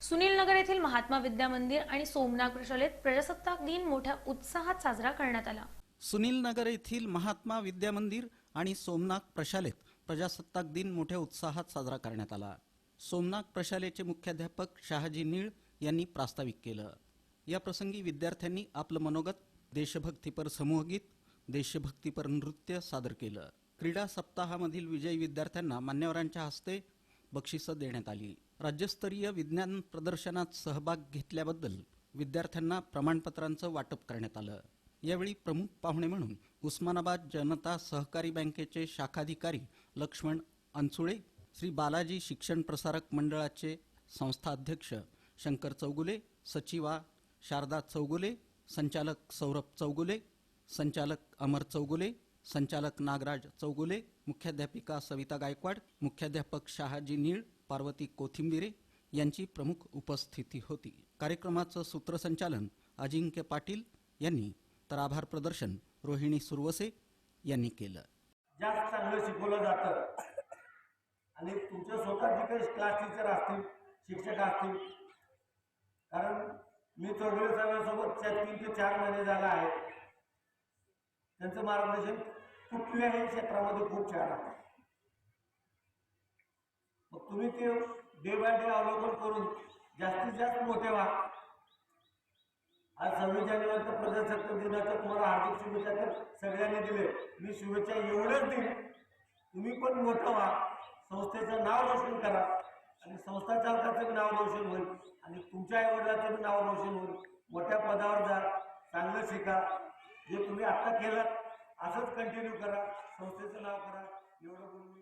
सुनील नगर येथील महात्मा विद्या मंदिर आणि सोमनाथ प्रशालेत प्रजासत्ताक दिन मोठ्या उत्साहात साजरा करण्यात आला। सुनील नगर येथील महात्मा विद्या मंदिर आणि सोमनाथ प्रशालेत प्रजासत्ताक दिन मोठ्या उत्साहात साजरा करण्यात आला। सोमनाथ प्रशालेचे मुख्याध्यापक शहाजी नीळ यांनी प्रास्ताविक केलं। या प्रसंगी विद्यार्थ्यांनी आपलं मनोगत, देशभक्तीपर समूहगीत, देशभक्तीपर नृत्य सादर केलं। क्रीडा सप्ताहामधील विजयी विद्यार्थ्यांना मान्यवरांच्या हस्ते बक्षिसं देण्यात आली। राज्यस्तरीय विज्ञान प्रदर्शनात सहभाग घेतल्याबद्दल विद्यार्थ्यांना प्रमाणपत्रांचं वाटप करण्यात आलं। यावेळी प्रमुख पाहुणे म्हणून उस्मानाबाद जनता सहकारी बँकेचे शाखाधिकारी लक्ष्मण अंचुळे, श्री बालाजी शिक्षण प्रसारक मंडळाचे संस्था अध्यक्ष शंकर चौगुले, सचिवा शारदा चौगुले, संचालक सौरभ चौगुले, संचालक अमर चौगुले, संचालक नागराज चौगुले, मुख्याध्यापिका सविता गायकवाड, मुख्याध्यापक शहाजी नीळ, पार्वती कोथिंबिरे यांची प्रमुख उपस्थिती होती। कार्यक्रमाचं सूत्रसंचालन अजिंक्य पाटील यांनी तर आभार प्रदर्शन रोहिणी सुरवसे यांनी केलं। जास्त चांगलं शिकवलं जातं आणि तुमच्या स्वतः जे काही क्लास टीचर असतील, शिक्षक असतील, कारण मी चौगुले साहेबांसोबत 3 ते 4 महिने झाला आहे, त्यांचं मार्गदर्शन कुठल्याही क्षेत्रामध्ये खूप छान आहे। मग तुम्ही ते डे बाय डे अवलोकन करून जास्तीत जास्त मोठे व्हा। आज 26 जानेवारीच्या प्रजासत्ताक दिनाच्या तुम्हाला हार्दिक शुभेच्छा तर सगळ्यांनी दिले। मी शुभेच्छा एवढंच देईन, तुम्ही पण मोठं व्हा, संस्थेचं नाव रोशन करा आणि संस्था चालकाचं नाव रोशन होईल आणि तुमच्या आईवडिलाचं नाव रोशन होईल। मोठ्या पदावर जा, चांगलं शिका, जे तुम्ही आता केलं असंच कंटिन्यू करा, संस्थेचं नाव करा, एवढं बोलून